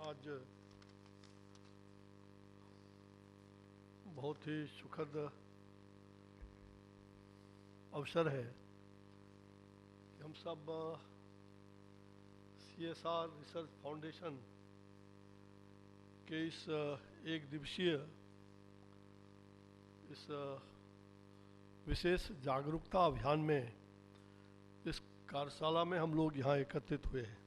आज बहुत ही सुखद अवसर है कि हम सब CSR रिसर्च फाउंडेशन के इस एक दिवसीय इस विशेष जागरूकता अभियान में इस कार्यशाला में हम लोग यहाँ एकत्रित हुए हैं।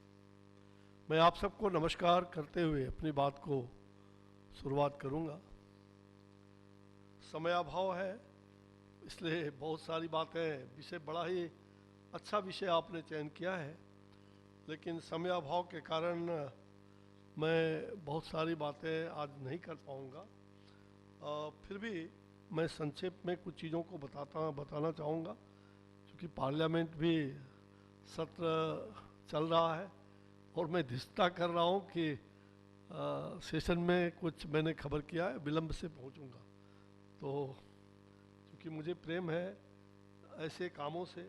मैं आप सबको नमस्कार करते हुए अपनी बात को शुरुआत करूँगा। समय अभाव है इसलिए बहुत सारी बातें, विषय बड़ा ही अच्छा विषय आपने चयन किया है, लेकिन समय अभाव के कारण मैं बहुत सारी बातें आज नहीं कर पाऊँगा। फिर भी मैं संक्षेप में कुछ चीज़ों को बताना चाहूँगा, क्योंकि पार्लियामेंट भी सत्र चल रहा है और मैं धृष्टता कर रहा हूँ कि सेशन में कुछ मैंने खबर किया है, विलंब से पहुँचूँगा। तो क्योंकि मुझे प्रेम है ऐसे कामों से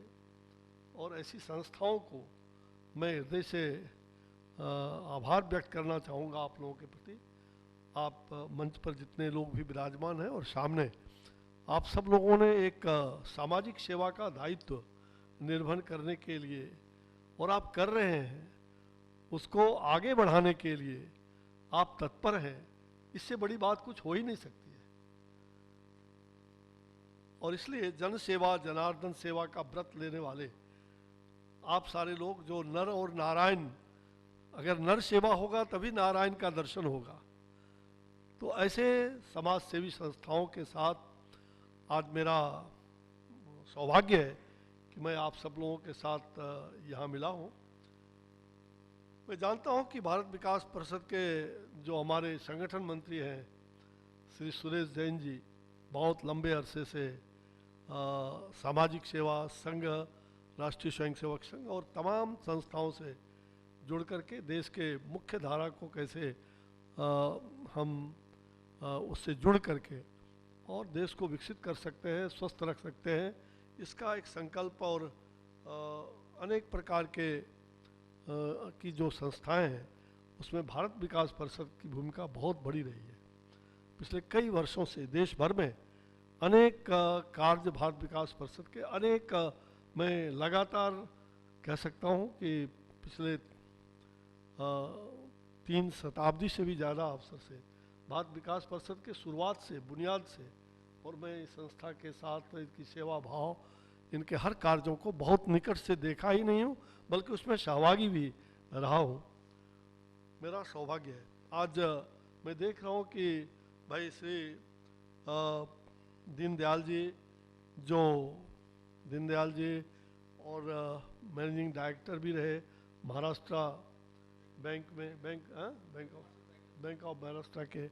और ऐसी संस्थाओं को मैं हृदय से आभार व्यक्त करना चाहूँगा आप लोगों के प्रति। आप मंच पर जितने लोग भी विराजमान हैं और सामने आप सब लोगों ने एक सामाजिक सेवा का दायित्व निर्वहन करने के लिए, और आप कर रहे हैं, उसको आगे बढ़ाने के लिए आप तत्पर हैं। इससे बड़ी बात कुछ हो ही नहीं सकती है। और इसलिए जन सेवा जनार्दन सेवा का व्रत लेने वाले आप सारे लोग, जो नर और नारायण, अगर नर सेवा होगा तभी नारायण का दर्शन होगा, तो ऐसे समाज सेवी संस्थाओं के साथ आज मेरा सौभाग्य है कि मैं आप सब लोगों के साथ यहाँ मिला हूँ। मैं जानता हूँ कि भारत विकास परिषद के जो हमारे संगठन मंत्री हैं श्री सुरेश जैन जी, बहुत लंबे अरसे से सामाजिक सेवा संघ, राष्ट्रीय स्वयंसेवक संघ और तमाम संस्थाओं से जुड़ करके देश के मुख्य धारा को कैसे हम उससे जुड़ करके और देश को विकसित कर सकते हैं, स्वस्थ रख सकते हैं, इसका एक संकल्प और अनेक प्रकार के की जो संस्थाएं हैं उसमें भारत विकास परिषद की भूमिका बहुत बड़ी रही है। पिछले कई वर्षों से देश भर में अनेक कार्य भारत विकास परिषद के अनेक मैं लगातार कह सकता हूँ कि पिछले 3 शताब्दी से भी ज़्यादा अवसर से भारत विकास परिषद के शुरुआत से, बुनियाद से, और मैं इस संस्था के साथ इनकी सेवा भाव, इनके हर कार्यों को बहुत निकट से देखा ही नहीं हूँ, बल्कि उसमें सहभागी भी रहा हूँ। मेरा सौभाग्य है आज मैं देख रहा हूँ कि भाई श्री दीनदयाल जी, जो दीनदयाल जी और मैनेजिंग डायरेक्टर भी रहे महाराष्ट्र बैंक में, बैंक ऑफ महाराष्ट्र के,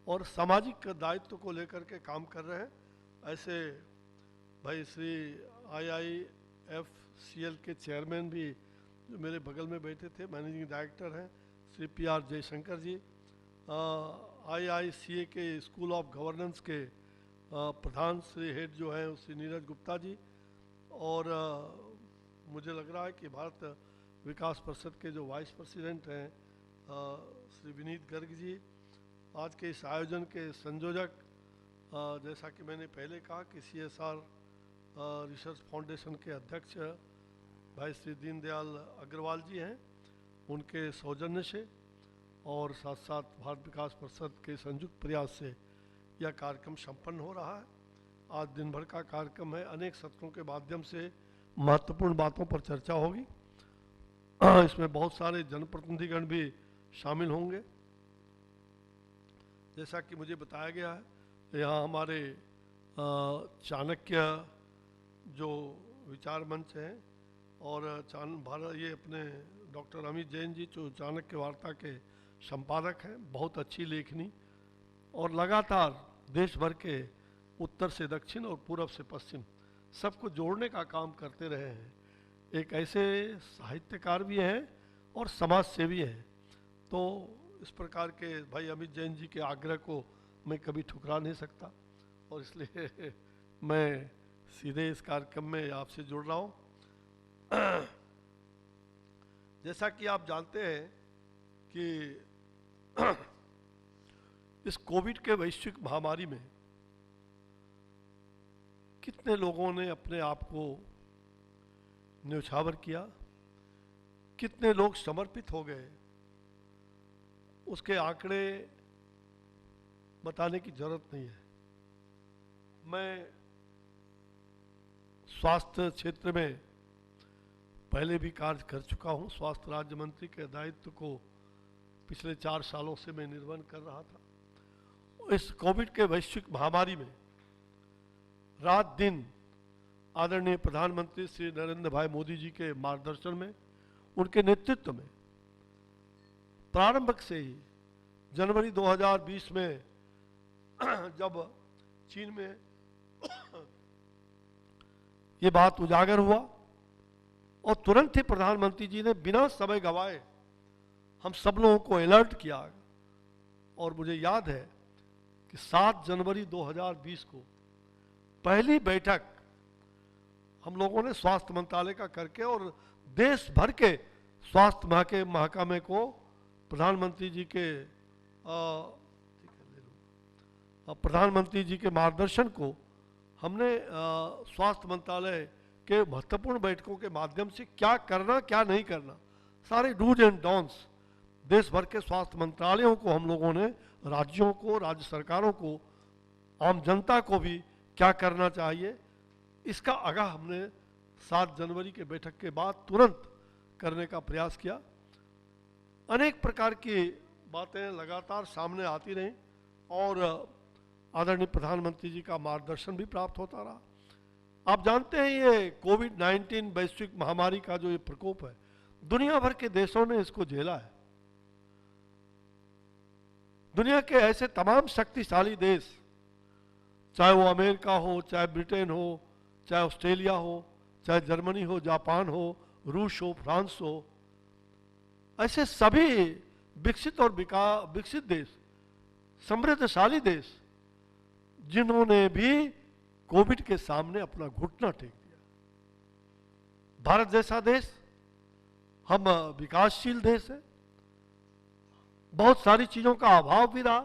और सामाजिक दायित्व को लेकर के काम कर रहे हैं। ऐसे भाई श्री IIFCL के चेयरमैन भी जो मेरे बगल में बैठे थे, मैनेजिंग डायरेक्टर हैं श्री PR जयशंकर जी, IICA के स्कूल ऑफ गवर्नेंस के प्रधान श्री हेड जो हैं श्री नीरज गुप्ता जी, और मुझे लग रहा है कि भारत विकास परिषद के जो वाइस प्रेसिडेंट हैं श्री विनीत गर्ग जी, आज के इस आयोजन के संयोजक, जैसा कि मैंने पहले कहा कि CSR रिसर्च फाउंडेशन के अध्यक्ष भाई श्री दीनदयाल अग्रवाल जी हैं, उनके सौजन्य से और साथ साथ भारत विकास परिषद के संयुक्त प्रयास से यह कार्यक्रम संपन्न हो रहा है। आज दिन भर का कार्यक्रम है, अनेक सत्रों के माध्यम से महत्वपूर्ण बातों पर चर्चा होगी। इसमें बहुत सारे जनप्रतिनिधिगण भी शामिल होंगे। जैसा कि मुझे बताया गया है, यहाँ हमारे चाणक्य जो विचार मंच हैं और भारत ये अपने डॉक्टर अमित जैन जी जो चाणक्य वार्ता के संपादक हैं, बहुत अच्छी लेखनी, और लगातार देश भर के उत्तर से दक्षिण और पूर्व से पश्चिम सबको जोड़ने का काम करते रहे हैं। एक ऐसे साहित्यकार भी हैं और समाज सेवी हैं। तो इस प्रकार के भाई अमित जैन जी के आग्रह को मैं कभी ठुकरा नहीं सकता, और इसलिए मैं सीधे इस कार्यक्रम में आपसे जुड़ रहा हूँ। जैसा कि आप जानते हैं कि इस कोविड के वैश्विक महामारी में कितने लोगों ने अपने आप को न्यौछावर किया, कितने लोग समर्पित हो गए, उसके आंकड़े बताने की जरूरत नहीं है। मैं स्वास्थ्य क्षेत्र में पहले भी कार्य कर चुका हूं। स्वास्थ्य राज्य मंत्री के दायित्व को पिछले 4 सालों से मैं निर्वहन कर रहा था। इस कोविड के वैश्विक महामारी में रात दिन आदरणीय प्रधानमंत्री श्री नरेंद्र भाई मोदी जी के मार्गदर्शन में, उनके नेतृत्व में प्रारंभ से ही जनवरी 2020 में जब चीन में ये बात उजागर हुआ और तुरंत ही प्रधानमंत्री जी ने बिना समय गवाए हम सब लोगों को अलर्ट किया। और मुझे याद है कि 7 जनवरी 2020 को पहली बैठक हम लोगों ने स्वास्थ्य मंत्रालय का करके और देश भर के स्वास्थ्य महकमे को प्रधानमंत्री जी के मार्गदर्शन को हमने स्वास्थ्य मंत्रालय के महत्वपूर्ण बैठकों के माध्यम से क्या करना क्या नहीं करना, सारे डूज एंड डॉन्स देश भर के स्वास्थ्य मंत्रालयों को हम लोगों ने, राज्यों को, राज्य सरकारों को, आम जनता को भी क्या करना चाहिए, इसका आगाह हमने 7 जनवरी के बैठक के बाद तुरंत करने का प्रयास किया। अनेक प्रकार की बातें लगातार सामने आती रहीं और आदरणीय प्रधानमंत्री जी का मार्गदर्शन भी प्राप्त होता रहा। आप जानते हैं ये कोविड-19 वैश्विक महामारी का जो ये प्रकोप है, दुनिया भर के देशों ने इसको झेला है। दुनिया के ऐसे तमाम शक्तिशाली देश, चाहे वो अमेरिका हो, चाहे ब्रिटेन हो, चाहे ऑस्ट्रेलिया हो, चाहे जर्मनी हो, जापान हो, रूस हो, फ्रांस हो, ऐसे सभी विकसित और विकसित देश, समृद्धशाली देश, जिन्होंने भी कोविड के सामने अपना घुटना टेक दिया। भारत जैसा देश, हम विकासशील देश है, बहुत सारी चीजों का अभाव भी रहा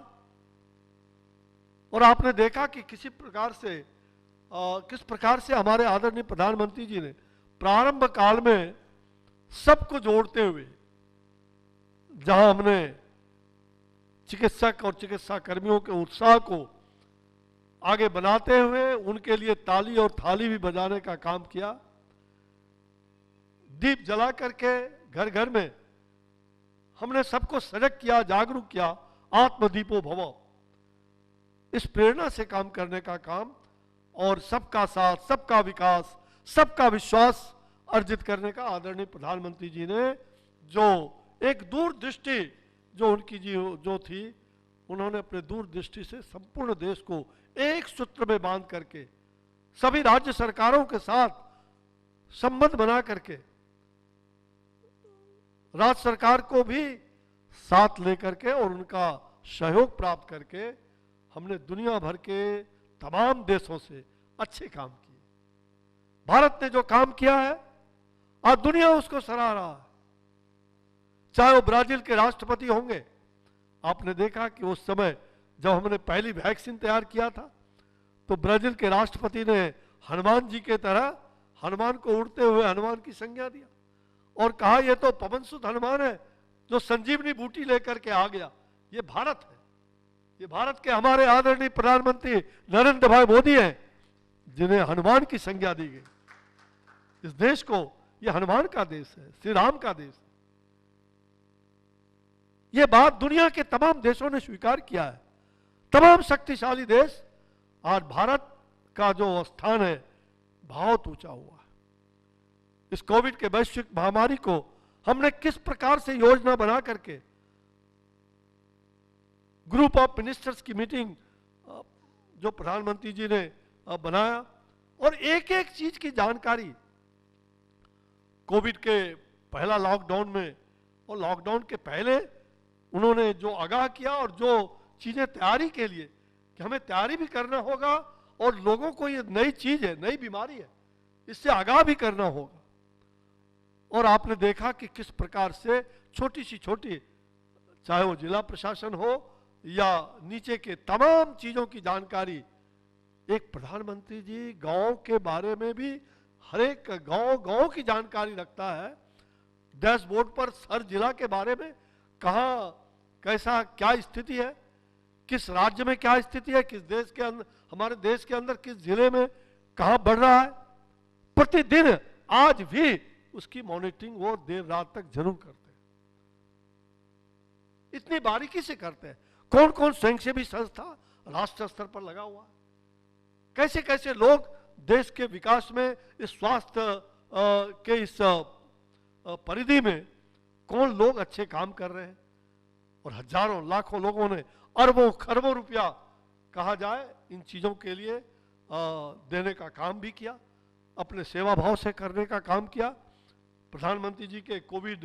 और आपने देखा कि किस प्रकार से हमारे आदरणीय प्रधानमंत्री जी ने प्रारंभ काल में सबको जोड़ते हुए, जहां हमने चिकित्सक और चिकित्सा कर्मियों के उत्साह को आगे बनाते हुए उनके लिए ताली और थाली भी बजाने का काम किया। दीप जला करके घर घर में हमने सबको सजग किया, जागरूक किया, आत्मदीपो भव, इस प्रेरणा से काम करने का काम और सबका साथ, सबका विकास, सबका विश्वास अर्जित करने का आदरणीय प्रधानमंत्री जी ने जो एक दूरदृष्टि जो उनकी जो थी, उन्होंने अपने दूरदृष्टि से संपूर्ण देश को एक सूत्र में बांध करके सभी राज्य सरकारों के साथ संबंध बना करके राज्य सरकार को भी साथ लेकर के और उनका सहयोग प्राप्त करके हमने दुनिया भर के तमाम देशों से अच्छे काम किए। भारत ने जो काम किया है आज दुनिया उसको सराह रहा है। चाहे वो ब्राजील के राष्ट्रपति होंगे, आपने देखा कि उस समय जब हमने पहली वैक्सीन तैयार किया था तो ब्राजील के राष्ट्रपति ने हनुमान जी के तरह हनुमान को उड़ते हुए हनुमान की संज्ञा दिया और कहा यह तो पवनसुत हनुमान है जो संजीवनी बूटी लेकर के आ गया। ये भारत है, ये भारत के हमारे आदरणीय प्रधानमंत्री नरेंद्र भाई मोदी हैं जिन्हें हनुमान की संज्ञा दी गई। इस देश को, ये हनुमान का देश है, श्री राम का देश है। ये बात दुनिया के तमाम देशों ने स्वीकार किया है। तमाम शक्तिशाली देश, आज भारत का जो स्थान है बहुत ऊंचा हुआ है। इस कोविड के वैश्विक महामारी को हमने किस प्रकार से योजना बना करके ग्रुप ऑफ मिनिस्टर्स की मीटिंग जो प्रधानमंत्री जी ने बनाया और एक एक चीज की जानकारी कोविड के पहला लॉकडाउन में और लॉकडाउन के पहले उन्होंने जो आगाह किया और जो चीजें तैयारी के लिए कि हमें तैयारी भी करना होगा और लोगों को ये नई चीज है, नई बीमारी है, इससे आगाह भी करना होगा। और आपने देखा कि किस प्रकार से छोटी सी छोटी चाहे वो जिला प्रशासन हो या नीचे के तमाम चीजों की जानकारी एक प्रधानमंत्री जी गांव के बारे में भी हर एक गांव की जानकारी रखता है। डैशबोर्ड पर हर जिला के बारे में कहाँ कैसा क्या स्थिति है, किस राज्य में क्या स्थिति है, किस देश के अंदर, हमारे देश के अंदर किस जिले में कहाँ बढ़ रहा है, प्रतिदिन आज भी उसकी मॉनिटरिंग वो देर रात तक जरूर करते हैं। इतनी बारीकी से करते हैं। कौन कौन स्वयंसेवी संस्था राष्ट्र स्तर पर लगा हुआ है, कैसे कैसे लोग देश के विकास में, इस स्वास्थ्य के इस परिधि में कौन लोग अच्छे काम कर रहे हैं। और हजारों लाखों लोगों ने अरबों खरबों रुपया कहा जाए इन चीजों के लिए देने का काम भी किया, अपने सेवा भाव से करने का काम किया। प्रधानमंत्री जी के कोविड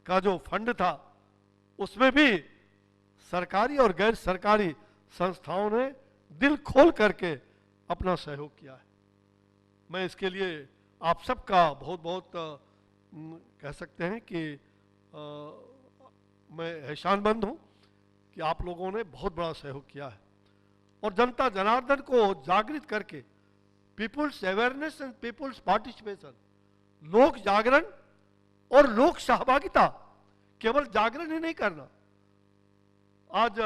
का जो फंड था उसमें भी सरकारी और गैर सरकारी संस्थाओं ने दिल खोल करके अपना सहयोग किया है। मैं इसके लिए आप सबका बहुत बहुत कह सकते हैं कि मैं एहसानमंद हूं कि आप लोगों ने बहुत बड़ा सहयोग किया है। और जनता जनार्दन को जागृत करके people's awareness and people's participation, लोक जागरण और लोक सहभागिता, केवल जागरण ही नहीं करना। आज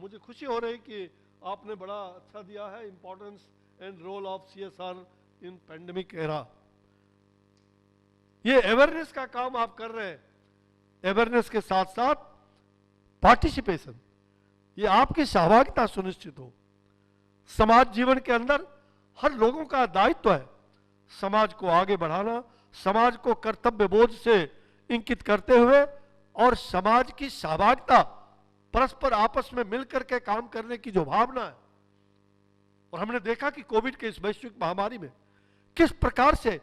मुझे खुशी हो रही कि आपने बड़ा अच्छा दिया है importance and role of CSR in pandemic era. ये अवेयरनेस का काम आप कर रहे हैं, अवेयरनेस के साथ साथ पार्टिसिपेशन, ये आपकी सहभागिता सुनिश्चित हो। समाज जीवन के अंदर हर लोगों का दायित्व है समाज को आगे बढ़ाना, समाज को कर्तव्य बोध से इंकित करते हुए और समाज की सहभागिता, परस्पर आपस में मिलकर के काम करने की जो भावना है। और हमने देखा कि कोविड के इस वैश्विक महामारी में किस प्रकार से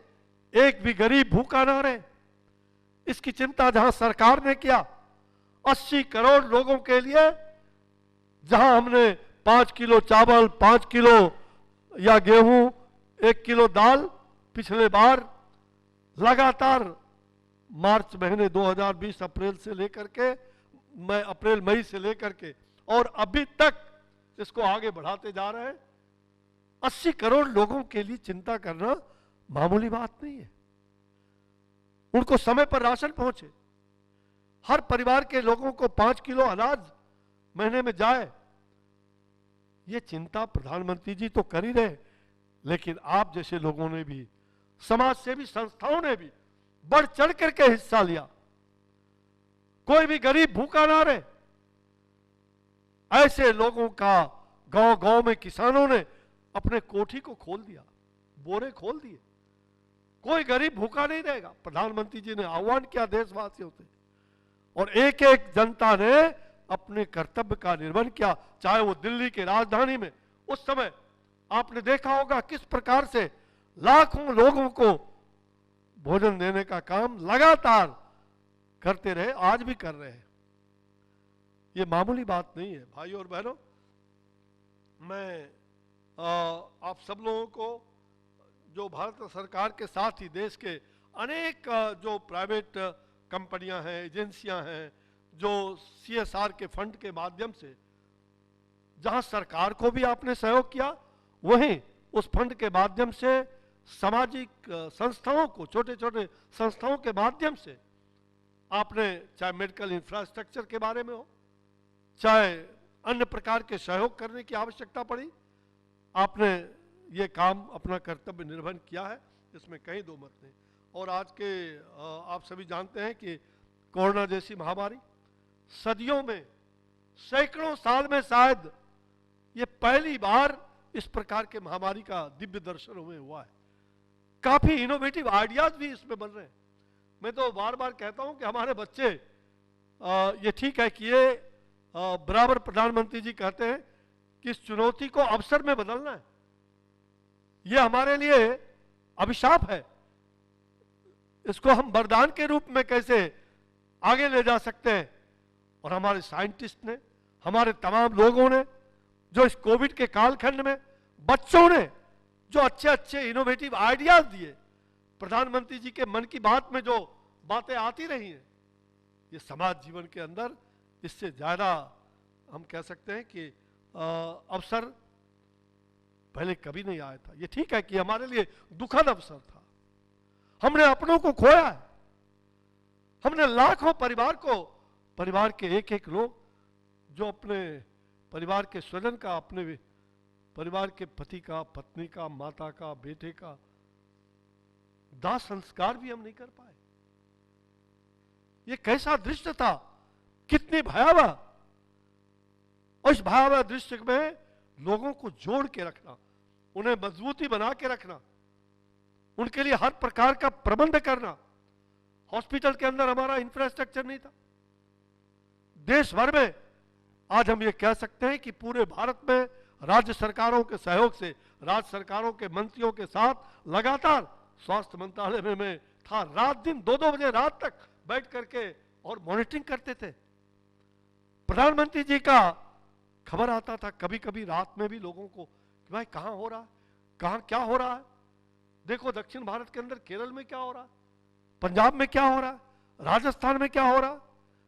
एक भी गरीब भूखा ना रहे, इसकी चिंता जहां सरकार ने किया, 80 करोड़ लोगों के लिए जहां हमने 5 किलो चावल, 5 किलो या गेहूं, 1 किलो दाल पिछले बार लगातार मार्च महीने 2020 अप्रैल से लेकर के अप्रैल मई से लेकर के और अभी तक इसको आगे बढ़ाते जा रहे हैं। 80 करोड़ लोगों के लिए चिंता करना मामूली बात नहीं है। उनको समय पर राशन पहुंचे, हर परिवार के लोगों को 5 किलो अनाज महीने में जाए, ये चिंता प्रधानमंत्री जी तो कर ही रहे, लेकिन आप जैसे लोगों ने भी, समाज सेवी संस्थाओं ने भी बढ़ चढ़ करके हिस्सा लिया। कोई भी गरीब भूखा ना रहे, ऐसे लोगों का गांव गांव में किसानों ने अपने कोठी को खोल दिया, बोरे खोल दिए। कोई गरीब भूखा नहीं रहेगा। प्रधानमंत्री जी ने आह्वान किया देशवासियों से, और एक एक जनता ने अपने कर्तव्य का निर्वहन किया। चाहे वो दिल्ली के राजधानी में उस समय आपने देखा होगा किस प्रकार से लाखों लोगों को भोजन देने का काम लगातार करते रहे, आज भी कर रहे हैं। ये मामूली बात नहीं है भाइयों और बहनों। मैं आप सब लोगों को, जो भारत सरकार के साथ ही देश के अनेक जो प्राइवेट कंपनियां हैं, एजेंसियां हैं, जो सीएसआर के फंड के माध्यम से, जहां सरकार को भी आपने सहयोग किया, वहीं उस फंड के माध्यम से सामाजिक संस्थाओं को, छोटे छोटे संस्थाओं के माध्यम से आपने, चाहे मेडिकल इंफ्रास्ट्रक्चर के बारे में हो, चाहे अन्य प्रकार के सहयोग करने की आवश्यकता पड़ी, आपने ये काम, अपना कर्तव्य निर्वहन किया है, इसमें कहीं दो मत नहीं। और आज के आप सभी जानते हैं कि कोरोना जैसी महामारी सदियों में, सैकड़ों साल में शायद ये पहली बार इस प्रकार के महामारी का दिव्य दर्शन हमें हुआ है। काफी इनोवेटिव आइडियाज भी इसमें बन रहे हैं। मैं तो बार बार कहता हूं कि हमारे बच्चे, ये ठीक है कि ये बराबर प्रधानमंत्री जी कहते हैं कि इस चुनौती को अवसर में बदलना है। ये हमारे लिए अभिशाप है, इसको हम वरदान के रूप में कैसे आगे ले जा सकते हैं। और हमारे साइंटिस्ट ने, हमारे तमाम लोगों ने, जो इस कोविड के कालखंड में बच्चों ने जो अच्छे अच्छे इनोवेटिव आइडियाज दिए, प्रधानमंत्री जी के मन की बात में जो बातें आती रही हैं, ये समाज जीवन के अंदर इससे ज़्यादा हम कह सकते हैं कि अवसर पहले कभी नहीं आया था। ये ठीक है कि हमारे लिए दुखद अवसर था, हमने अपनों को खोया है, हमने लाखों परिवार के एक एक लोग जो अपने परिवार के स्वजन का, अपने परिवार के पति का, पत्नी का, माता का, बेटे का दाह संस्कार भी हम नहीं कर पाए। ये कैसा दृश्य था, कितनी भयावह। और इस भयावह दृश्य में लोगों को जोड़ के रखना, उन्हें मजबूती बना के रखना, उनके लिए हर प्रकार का प्रबंध करना। हॉस्पिटल के अंदर हमारा इंफ्रास्ट्रक्चर नहीं था। देश भर में आज हम ये कह सकते हैं कि पूरे भारत में राज्य सरकारों के सहयोग से, राज्य सरकारों के मंत्रियों के साथ लगातार स्वास्थ्य मंत्रालय में मैं था। रात दिन 2-2 बजे रात तक बैठ करके और मॉनिटरिंग करते थे। प्रधानमंत्री जी का खबर आता था कभी कभी रात में भी लोगों को कि भाई कहां हो रहा है, कहां क्या हो रहा है। देखो दक्षिण भारत के अंदर केरल में क्या हो रहा है, पंजाब में क्या हो रहा है, राजस्थान में क्या हो रहा है,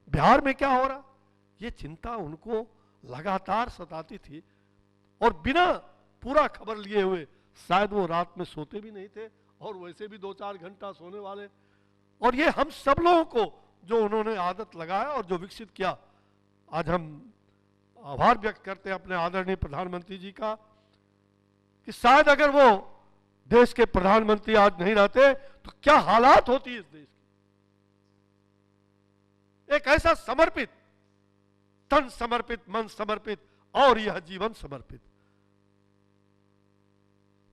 बिहार में क्या हो रहा। ये चिंता उनको लगातार सताती थी और बिना पूरा खबर लिए हुए शायद वो रात में सोते भी नहीं थे, और वैसे भी 2-4 घंटा सोने वाले। और ये हम सब लोगों को जो उन्होंने आदत लगाया और जो विकसित किया, आज हम आभार व्यक्त करते हैं अपने आदरणीय प्रधानमंत्री जी का कि शायद अगर वो देश के प्रधानमंत्री आज नहीं रहते तो क्या हालात होती इस देश की। एक ऐसा समर्पित, तन समर्पित, मन समर्पित और यह जीवन समर्पित,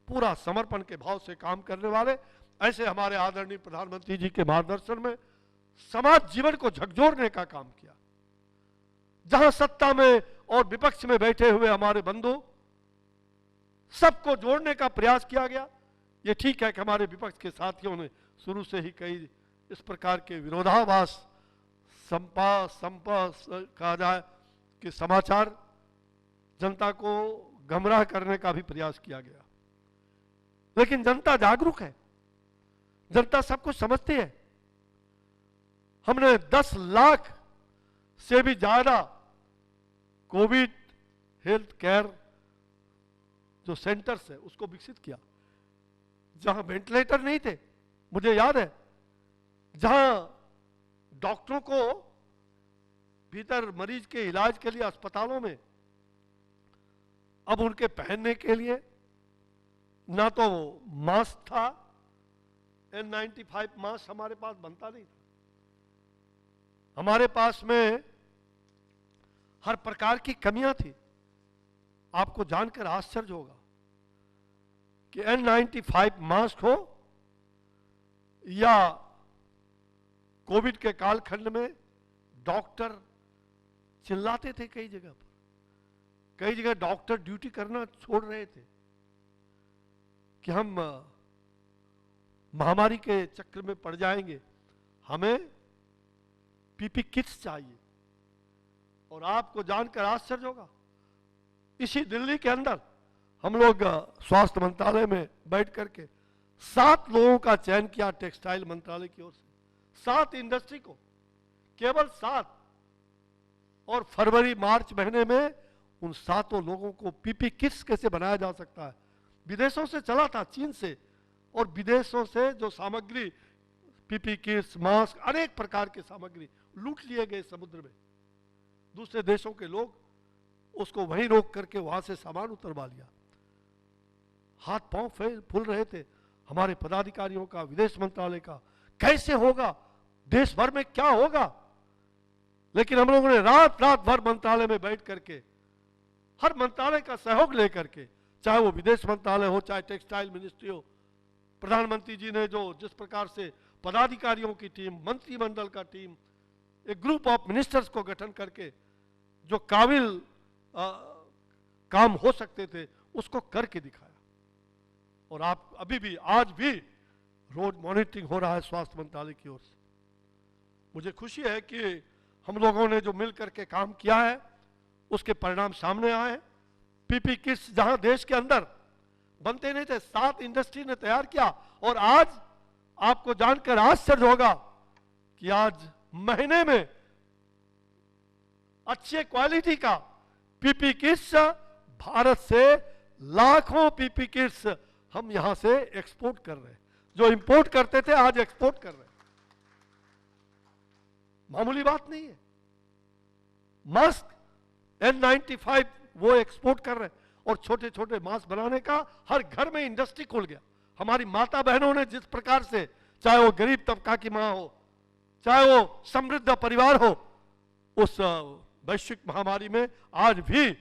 पूरा समर्पण के भाव से काम करने वाले ऐसे हमारे आदरणीय प्रधानमंत्री जी के मार्गदर्शन में समाज जीवन को झकझोरने का काम किया। जहां सत्ता में और विपक्ष में बैठे हुए हमारे बंधु, सबको जोड़ने का प्रयास किया गया। ये ठीक है कि हमारे विपक्ष के साथियों ने शुरू से ही कई इस प्रकार के विरोधाभास, कहा जाए कि समाचार जनता को गुमराह करने का भी प्रयास किया गया। लेकिन जनता जागरूक है, जनता सब कुछ समझती है। हमने 10 लाख से भी ज्यादा कोविड हेल्थ केयर जो सेंटर्स है उसको विकसित किया, जहां वेंटिलेटर नहीं थे। मुझे याद है जहां डॉक्टरों को भीतर मरीज के इलाज के लिए अस्पतालों में अब उनके पहनने के लिए ना तो मास्क था, N95 मास्क हमारे पास बनता नहीं था। हमारे पास में हर प्रकार की कमियां थी। आपको जानकर आश्चर्य होगा कि N95 मास्क हो या कोविड के कालखंड में डॉक्टर चिल्लाते थे कई जगह पर, कई जगह डॉक्टर ड्यूटी करना छोड़ रहे थे कि हम महामारी के चक्र में पड़ जाएंगे, हमें पीपी किट्स चाहिए। और आपको जानकर आश्चर्य होगा, इसी दिल्ली के अंदर हम लोग स्वास्थ्य मंत्रालय में बैठ करके 7 लोगों का चयन किया टेक्सटाइल मंत्रालय की ओर से, 7 इंडस्ट्री को, केवल 7। और फरवरी मार्च महीने में उन 7 लोगों को पीपी किट्स कैसे बनाया जा सकता है, विदेशों से चला था, चीन से, और विदेशों से जो सामग्री पीपी किट्स, मास्क, अनेक प्रकार के सामग्री लूट लिए गए समुद्र में। दूसरे देशों के लोग उसको वहीं रोक करके वहां से सामान उतरवा लिया। हाथ पांव फूल रहे थे हमारे पदाधिकारियों का, विदेश मंत्रालय का, कैसे होगा, देश भर में क्या होगा। लेकिन हम लोगों ने रात भर मंत्रालय में बैठ करके, हर मंत्रालय का सहयोग लेकर के, चाहे वो विदेश मंत्रालय हो, चाहे टेक्सटाइल मिनिस्ट्री हो, प्रधानमंत्री जी ने जो जिस प्रकार से पदाधिकारियों की टीम, मंत्रिमंडल का टीम, एक ग्रुप ऑफ मिनिस्टर्स को गठन करके जो काबिल काम हो सकते थे उसको करके दिखाया। और आप अभी भी, आज भी रोज मॉनिटरिंग हो रहा है स्वास्थ्य मंत्रालय की ओर से। मुझे खुशी है कि हम लोगों ने जो मिल करके काम किया है उसके परिणाम सामने आए हैं। पीपी किट्स जहां देश के अंदर बनते नहीं थे, 7 इंडस्ट्री ने तैयार किया। और आज आपको जानकर आश्चर्य होगा कि आज महीने में अच्छे क्वालिटी का पीपी किट्स भारत से लाखों पीपी किट्स हम यहां से एक्सपोर्ट कर रहे हैं। जो इंपोर्ट करते थे आज एक्सपोर्ट कर रहे हैं। मामूली बात नहीं है। मास्क N95 वो एक्सपोर्ट कर रहे हैं और छोटे छोटे मास्क बनाने का हर घर में इंडस्ट्री खुल गया। हमारी माता बहनों ने जिस प्रकार से, चाहे वो गरीब तबका की मां हो, चाहे वो समृद्ध परिवार हो, उस वैश्विक महामारी में आज भी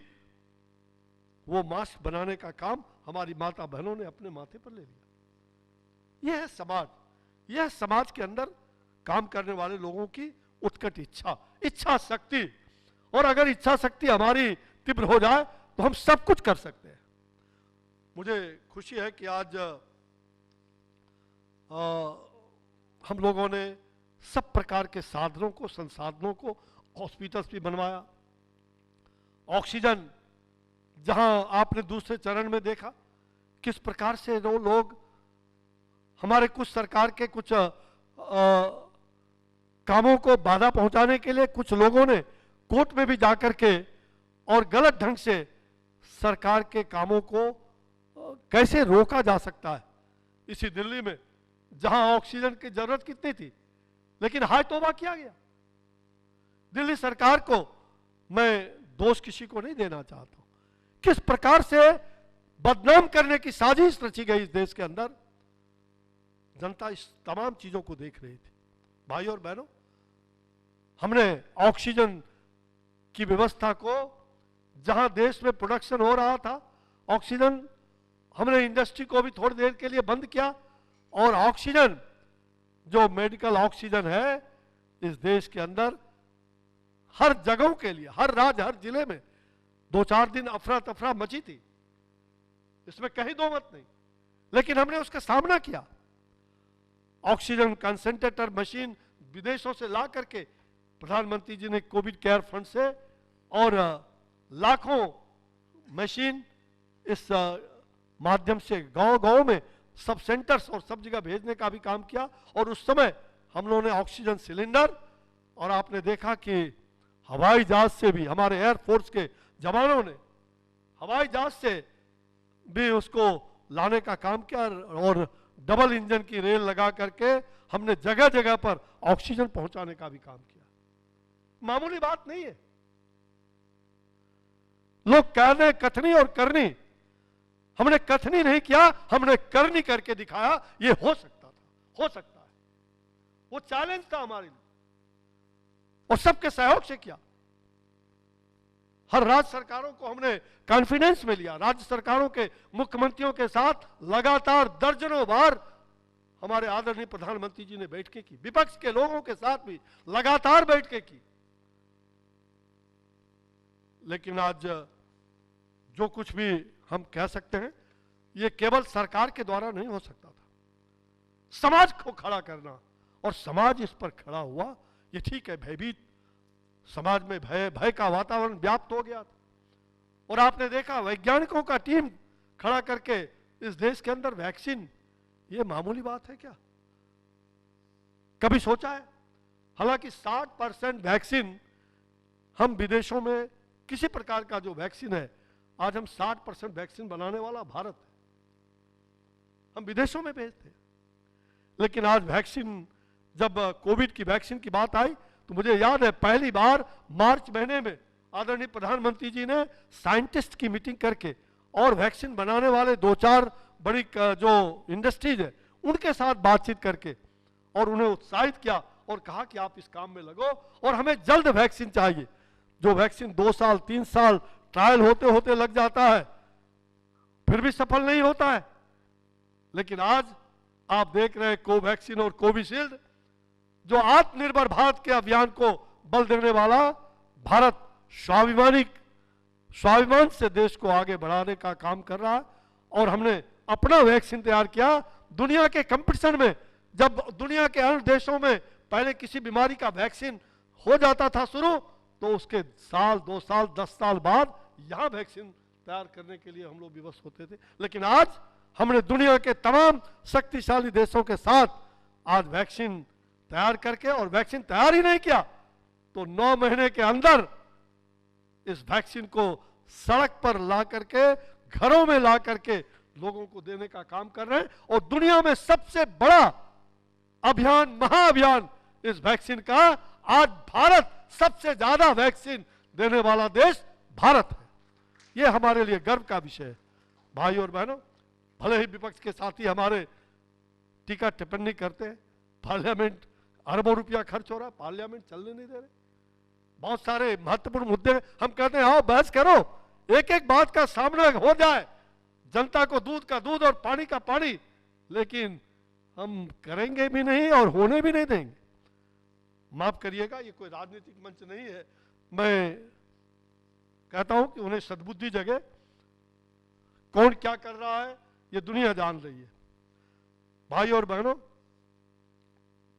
वो मास्क बनाने का काम हमारी माता बहनों ने अपने माथे पर ले लिया। यह है समाज। यह समाज के अंदर काम करने वाले लोगों की उत्कट इच्छा शक्ति। और अगर इच्छा शक्ति हमारी तीव्र हो जाए तो हम सब कुछ कर सकते हैं। मुझे खुशी है कि आज हम लोगों ने सब प्रकार के साधनों को, संसाधनों को, हॉस्पिटल्स भी बनवाया। ऑक्सीजन, जहां आपने दूसरे चरण में देखा किस प्रकार से वो लोग हमारे कुछ सरकार के कुछ कामों को बाधा पहुंचाने के लिए कुछ लोगों ने कोर्ट में भी जाकर के और गलत ढंग से सरकार के कामों को कैसे रोका जा सकता है। इसी दिल्ली में जहां ऑक्सीजन की जरूरत कितनी थी, लेकिन हाय तौबा किया गया। दिल्ली सरकार को मैं दोष किसी को नहीं देना चाहता हूं। किस प्रकार से बदनाम करने की साजिश रची गई इस देश के अंदर, जनता इस तमाम चीजों को देख रही थी। भाई और बहनों, हमने ऑक्सीजन की व्यवस्था को, जहां देश में प्रोडक्शन हो रहा था ऑक्सीजन, हमने इंडस्ट्री को भी थोड़ी देर के लिए बंद किया और ऑक्सीजन, जो मेडिकल ऑक्सीजन है इस देश के अंदर हर जगहों के लिए, हर राज्य, हर जिले में 2-4 दिन अफरा तफरा मची थी, इसमें कहीं दो मत नहीं। लेकिन हमने उसका सामना किया। ऑक्सीजन कंसंट्रेटर मशीन विदेशों से ला करके प्रधानमंत्री जी ने कोविड केयर फंड से और लाखों मशीन इस माध्यम से गांव-गांव में सब सेंटर्स और सब जगह भेजने का भी काम किया। और उस समय हम लोगों ने ऑक्सीजन सिलेंडर, और आपने देखा कि हवाई जहाज से भी हमारे एयरफोर्स के जवानों ने हवाई जहाज से भी उसको लाने का काम किया और डबल इंजन की रेल लगा करके हमने जगह जगह पर ऑक्सीजन पहुंचाने का भी काम किया। मामूली बात नहीं है। लोग कहने कथनी और करनी, हमने कथनी नहीं किया, हमने करनी करके दिखाया। ये हो सकता था, हो सकता है। वो चैलेंज था हमारे लिए और सबके सहयोग से किया। हर राज्य सरकारों को हमने कॉन्फिडेंस में लिया। राज्य सरकारों के मुख्यमंत्रियों के साथ लगातार दर्जनों बार हमारे आदरणीय प्रधानमंत्री जी ने बैठकें की। विपक्ष के लोगों के साथ भी लगातार बैठकें की। लेकिन आज जो कुछ भी हम कह सकते हैं, ये केवल सरकार के द्वारा नहीं हो सकता था। समाज को खड़ा करना, और समाज इस पर खड़ा हुआ। ये ठीक है, भयभीत समाज में भय का वातावरण व्याप्त हो गया था। और आपने देखा वैज्ञानिकों का टीम खड़ा करके इस देश के अंदर वैक्सीन, ये मामूली बात है क्या? कभी सोचा है? हालांकि 60% वैक्सीन हम विदेशों में, किसी प्रकार का जो वैक्सीन है, आज हम 60% वैक्सीन बनाने वाला भारत है, हम विदेशों में भेजते हैं। लेकिन आज वैक्सीन, जब कोविड की वैक्सीन की बात आई तो मुझे याद है पहली बार मार्च महीने में आदरणीय प्रधानमंत्री जी ने साइंटिस्ट की मीटिंग करके और वैक्सीन बनाने वाले 2-4 बड़ी जो इंडस्ट्रीज है उनके साथ बातचीत करके और उन्हें उत्साहित किया और कहा कि आप इस काम में लगो और हमें जल्द वैक्सीन चाहिए। जो वैक्सीन 2 साल 3 साल ट्रायल होते होते लग जाता है, फिर भी सफल नहीं होता है। लेकिन आज आप देख रहे हैं कोवैक्सीन और कोविशील्ड, जो आत्मनिर्भर भारत के अभियान को बल देने वाला, भारत स्वाभिमान से देश को आगे बढ़ाने का काम कर रहा है। और हमने अपना वैक्सीन तैयार किया। दुनिया के कंपटीशन में, जब दुनिया के अन्य देशों में पहले किसी बीमारी का वैक्सीन हो जाता था शुरू, तो उसके साल 2 साल 10 साल बाद यहां वैक्सीन तैयार करने के लिए हम लोग विवश होते थे। लेकिन आज हमने दुनिया के तमाम शक्तिशाली देशों के साथ आज वैक्सीन तैयार करके, और वैक्सीन तैयार ही नहीं किया तो 9 महीने के अंदर इस वैक्सीन को सड़क पर ला करके, घरों में ला करके लोगों को देने का काम कर रहे हैं। और दुनिया में सबसे बड़ा अभियान, महाअभियान इस वैक्सीन का, आज भारत सबसे ज्यादा वैक्सीन देने वाला देश भारत है। यह हमारे लिए गर्व का विषय है। भाई और बहनों, भले ही विपक्ष के साथी हमारे टीका टिप्पणी करते हैं, पार्लियामेंट अरबों रुपया खर्च हो रहा है, पार्लियामेंट चलने नहीं दे रहे, बहुत सारे महत्वपूर्ण मुद्दे हम कहते हैं आओ बहस करो, एक एक बात का सामना हो जाए, जनता को दूध का दूध और पानी का पानी, लेकिन हम करेंगे भी नहीं और होने भी नहीं देंगे। माफ करिएगा, ये कोई राजनीतिक मंच नहीं है। मैं कहता हूं कि उन्हें सद्बुद्धि जगे, कौन क्या कर रहा है ये दुनिया जान रही है। भाई और बहनों,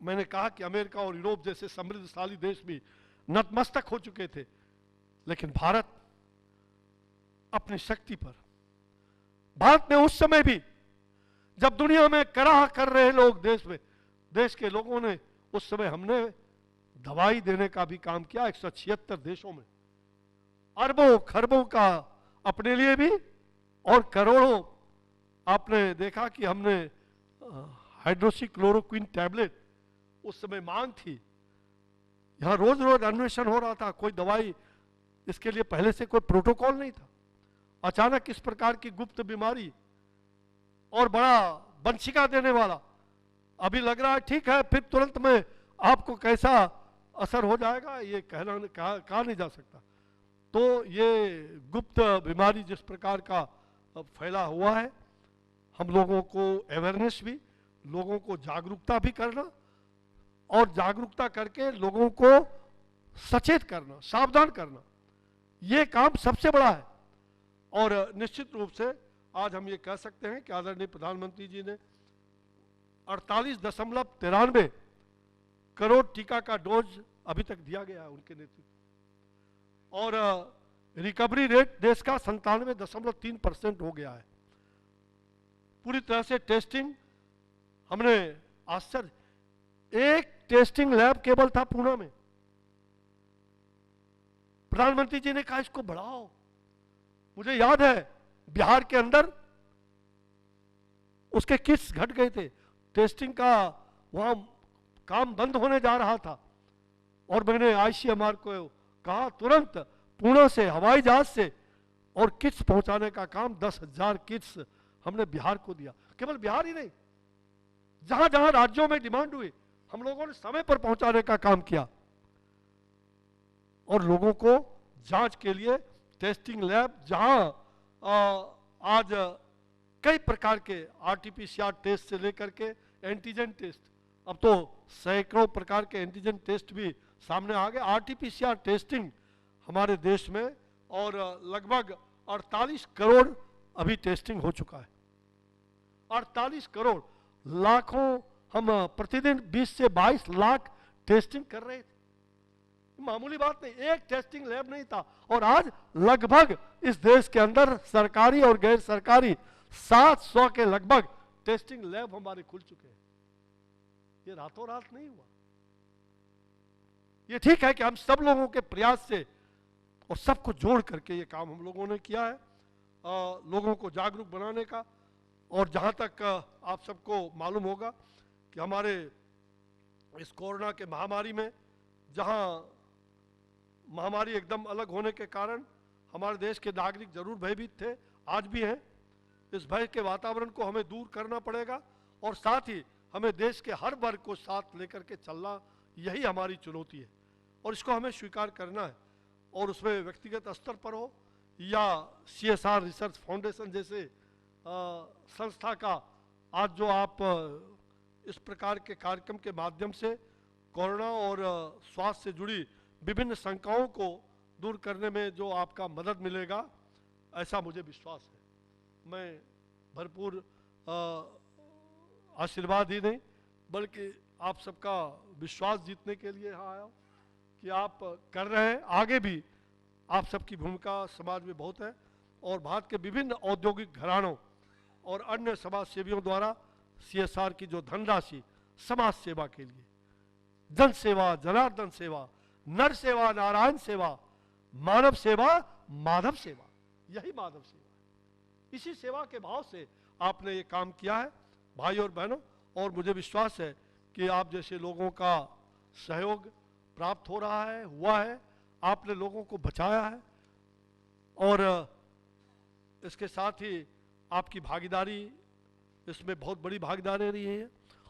मैंने कहा कि अमेरिका और यूरोप जैसे समृद्धशाली देश भी नतमस्तक हो चुके थे, लेकिन भारत अपनी शक्ति पर, भारत ने उस समय भी जब दुनिया में कराह कर रहे लोग, देश के लोगों ने, उस समय हमने दवाई देने का भी काम किया 176 देशों में, अरबों खरबों का अपने लिए भी और करोड़ों। आपने देखा कि हमने हाइड्रोक्सीक्लोरोक्विन टैबलेट, उस समय मांग थी, यहां रोज रोज अन्वेषण हो रहा था, कोई दवाई इसके लिए पहले से कोई प्रोटोकॉल नहीं था। अचानक इस प्रकार की गुप्त बीमारी और बड़ा वंशिका देने वाला, अभी लग रहा है ठीक है, फिर तुरंत में आपको कैसा असर हो जाएगा ये कहा नहीं जा सकता। तो ये गुप्त बीमारी जिस प्रकार का फैला हुआ है, हम लोगों को अवेयरनेस भी, लोगों को जागरूकता भी करना और जागरूकता करके लोगों को सचेत करना, सावधान करना, ये काम सबसे बड़ा है। और निश्चित रूप से आज हम ये कह सकते हैं कि आदरणीय प्रधानमंत्री जी ने 48.93 करोड़ टीका का डोज अभी तक दिया गया है उनके नेतृत्व, और रिकवरी रेट देश का 97.3% हो गया है। पूरी तरह से टेस्टिंग, हमने आश्चर्य, एक टेस्टिंग लैब केवल था पुणे में, प्रधानमंत्री जी ने कहा इसको बढ़ाओ। मुझे याद है बिहार के अंदर उसके किट्स घट गए थे, टेस्टिंग का वहां काम बंद होने जा रहा था, और मैंने आईसीएमआर को कहा तुरंत पुणे से हवाई जहाज से और किट्स पहुंचाने का काम 10,000 किट्स हमने बिहार को दिया। केवल बिहार ही नहीं, जहां जहां राज्यों में डिमांड हुई हम लोगों ने समय पर पहुंचाने का काम किया, और लोगों को जांच के लिए टेस्टिंग लैब, जहां आज कई प्रकार के आरटीपीसीआर टेस्ट से लेकर के एंटीजन टेस्ट, अब तो सैकड़ों प्रकार के एंटीजन टेस्ट भी सामने आ गए। आरटीपीसीआर टेस्टिंग हमारे देश में, और लगभग 48 करोड़ अभी टेस्टिंग हो चुका है। 48 करोड़, लाखों, हम प्रतिदिन 20 से 22 लाख टेस्टिंग कर रहे थे, मामूली बात नहीं, एक टेस्टिंग लैब नहीं था। और आज लगभग इस देश के अंदर सरकारी और गैर सरकारी 700 के लगभग टेस्टिंग लैब हमारे खुल चुके हैं। ये रातों रात नहीं हुआ। ये ठीक है कि हम सब लोगों के प्रयास से और सबको जोड़ करके ये काम हम लोगों ने किया है, लोगों को जागरूक बनाने का। और जहां तक आप सबको मालूम होगा कि हमारे इस कोरोना के महामारी में, जहां महामारी एकदम अलग होने के कारण हमारे देश के नागरिक जरूर भयभीत थे, आज भी हैं, इस भय के वातावरण को हमें दूर करना पड़ेगा, और साथ ही हमें देश के हर वर्ग को साथ लेकर के चलना, यही हमारी चुनौती है, और इसको हमें स्वीकार करना है। और उसमें व्यक्तिगत स्तर पर हो या CSR रिसर्च फाउंडेशन जैसे संस्था का आज जो आप इस प्रकार के कार्यक्रम के माध्यम से कोरोना और स्वास्थ्य से जुड़ी विभिन्न शंकाओं को दूर करने में जो आपका मदद मिलेगा, ऐसा मुझे विश्वास है। मैं भरपूर आशीर्वाद ही नहीं बल्कि आप सबका विश्वास जीतने के लिए यहाँ आया हूँ कि आप कर रहे हैं, आगे भी आप सबकी भूमिका समाज में बहुत है, और भारत के विभिन्न औद्योगिक घरानों और अन्य समाज सेवियों द्वारा CSR की जो धनराशि समाज सेवा के लिए, जन सेवा, जनार्दन सेवा, नर सेवा, नारायण सेवा, मानव सेवा माधव सेवा, यही माधव सेवा है। इसी सेवा के भाव से आपने ये काम किया है भाई और बहनों, और मुझे विश्वास है कि आप जैसे लोगों का सहयोग प्राप्त हो रहा है, हुआ है, आपने लोगों को बचाया है, और इसके साथ ही आपकी भागीदारी इसमें बहुत बड़ी भागीदारी रही है,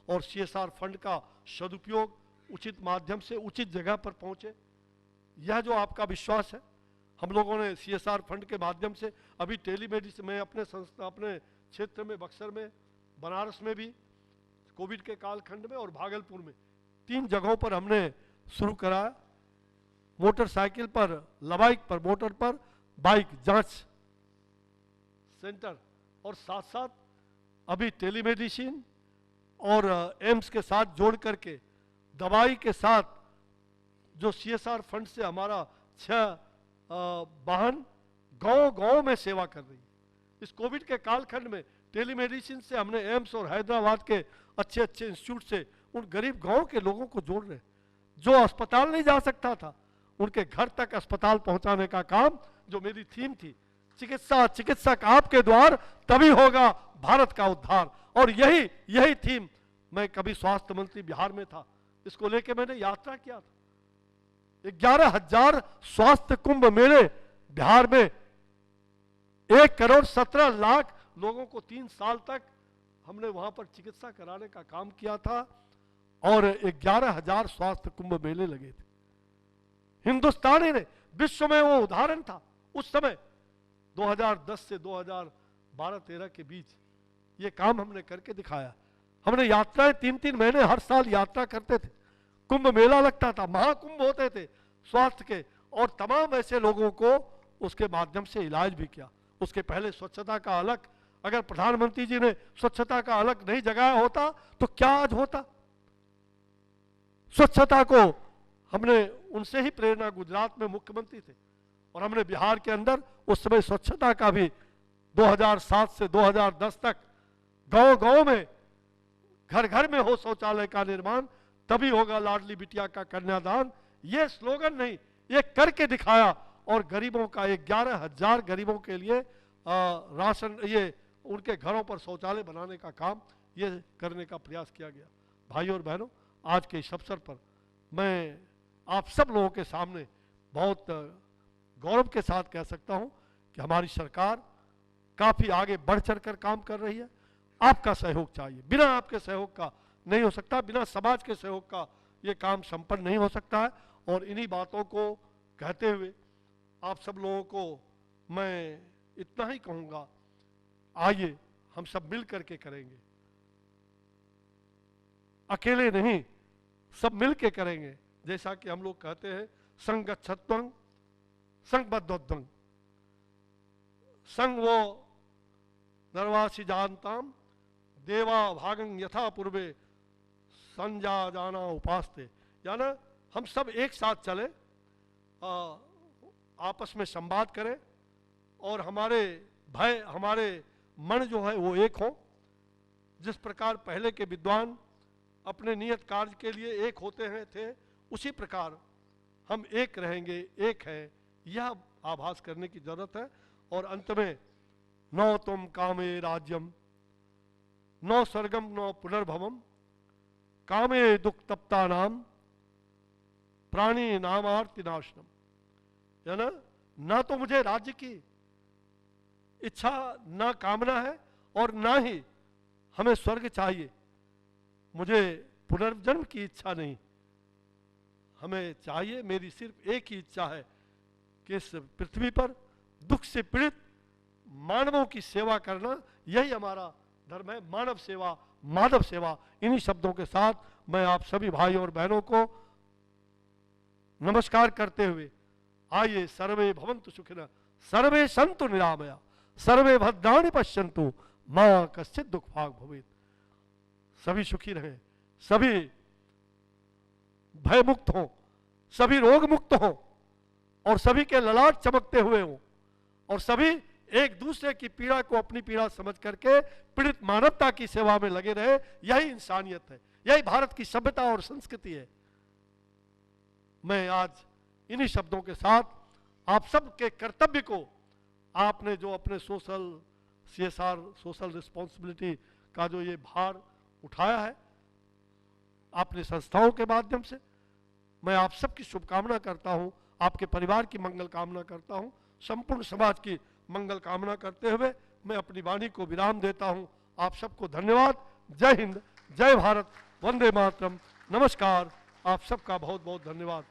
और CSR फंड का सदुपयोग उचित माध्यम से उचित जगह पर पहुंचे, यह जो आपका विश्वास है। हम लोगों ने CSR फंड के माध्यम से अभी टेलीमेडिसिन में अपने संस्था, अपने क्षेत्र में, बक्सर में, बनारस में भी, कोविड के कालखंड में, और भागलपुर में 3 जगहों पर हमने शुरू कराया। मोटरसाइकिल पर, लबाइक पर, मोटर पर बाइक जांच सेंटर, और साथ साथ अभी टेलीमेडिसिन और एम्स के साथ जोड़ करके दवाई के साथ जो CSR फंड से हमारा 6 वाहन गांव-गांव में सेवा कर रही है। इस कोविड के कालखंड में टेलीमेडिसिन से हमने एम्स और हैदराबाद के अच्छे अच्छे इंस्टीट्यूट से उन गरीब गांव के लोगों को जोड़ रहे, जो अस्पताल नहीं जा सकता था, उनके घर तक अस्पताल पहुंचाने का काम, जो मेरी थीम थी, चिकित्सक आपके द्वार, तभी होगा भारत का उद्धार। और यही थीम, मैं कभी स्वास्थ्य मंत्री बिहार में था, इसको लेके मैंने यात्रा किया था। 11,000 स्वास्थ्य कुंभ मेले बिहार में, 1,17,00,000 लोगों को 3 साल तक हमने वहां पर चिकित्सा कराने का काम किया था, और 11,000 स्वास्थ्य कुंभ मेले लगे थे। हिंदुस्तान ही ने, विश्व में वो उदाहरण था उस समय। 2010 से 2012-13 के बीच ये काम हमने करके दिखाया। हमने यात्राएं 3-3 महीने हर साल यात्रा करते थे, कुंभ मेला लगता था, महाकुंभ होते थे स्वास्थ्य के, और तमाम ऐसे लोगों को उसके माध्यम से इलाज भी किया। उसके पहले स्वच्छता का अलग, अगर प्रधानमंत्री जी ने स्वच्छता का अलग नहीं जगाया होता तो क्या आज होता। स्वच्छता को हमने उनसे ही प्रेरणा, गुजरात में मुख्यमंत्री थे, और हमने बिहार के अंदर उस समय स्वच्छता का भी 2007 से 2010 तक गांव-गांव में, घर-घर में हो शौचालय का निर्माण, तभी होगा लाडली बिटिया का कन्यादान। ये स्लोगन नहीं, ये करके दिखाया, और गरीबों का 11,000 गरीबों के लिए राशन, ये उनके घरों पर शौचालय बनाने का काम ये करने का प्रयास किया गया। भाइयों और बहनों, आज के इस अवसर पर मैं आप सब लोगों के सामने बहुत गौरव के साथ कह सकता हूं कि हमारी सरकार काफी आगे बढ़ चढ़कर काम कर रही है। आपका सहयोग चाहिए, बिना आपके सहयोग का नहीं हो सकता, बिना समाज के सहयोग का ये काम संपन्न नहीं हो सकता है। और इन्हीं बातों को कहते हुए आप सब लोगों को मैं इतना ही कहूंगा, आइए हम सब मिल करके करेंगे, अकेले नहीं, सब मिल के करेंगे। जैसा कि हम लोग कहते हैं, संगच्छत्वं संगबद्धोद्वं, संग वो नरवासी जानताम देवा भागं यथा पूर्वे संजा जाना उपासते, यानी हम सब एक साथ चले, आपस में संवाद करें, और हमारे भय, हमारे मन जो है वो एक हो। जिस प्रकार पहले के विद्वान अपने नियत कार्य के लिए एक होते हैं थे, उसी प्रकार हम एक रहेंगे, एक है, यह आभास करने की जरूरत है। और अंत में, नौ तुम कामे राज्यम नौ स्वर्गम नौ पुनर्भवम कामे दुख तप्ता नाम प्राणी नामार्ति नाशनम, है ना तो मुझे राज्य की इच्छा, ना कामना है, और ना ही हमें स्वर्ग चाहिए, मुझे पुनर्जन्म की इच्छा नहीं, हमें चाहिए, मेरी सिर्फ एक ही इच्छा है कि इस पृथ्वी पर दुख से पीड़ित मानवों की सेवा करना, यही हमारा धर्म है, मानव सेवा माधव सेवा। इन्हीं शब्दों के साथ मैं आप सभी भाइयों और बहनों को नमस्कार करते हुए, आइए सर्वे भवन्तु सुखिनः, सर्वे सन्तु निरामया, सर्वे भद्राणि पश्यन्तु मां कश्चित् दुःखभाग् भवेत्। सभी सुखी रहें, सभी भय मुक्त हों, सभी रोग मुक्त हों, और सभी के ललाट चमकते हुए हों, और सभी एक दूसरे की पीड़ा को अपनी पीड़ा समझ करके पीड़ित मानवता की सेवा में लगे रहे। यही इंसानियत है, यही भारत की सभ्यता और संस्कृति है। मैं आज इन्हीं शब्दों के साथ आप सब के कर्तव्य को आपने जो अपने सोशल CSR सोशल रिस्पॉन्सिबिलिटी का जो ये भार उठाया है अपनी संस्थाओं के माध्यम से, मैं आप सबकी शुभकामना करता हूं, आपके परिवार की मंगल कामना करता हूं, संपूर्ण समाज की मंगल कामना करते हुए मैं अपनी वाणी को विराम देता हूं। आप सबको धन्यवाद। जय हिंद, जय भारत, वंदे मातरम, नमस्कार। आप सबका बहुत बहुत धन्यवाद।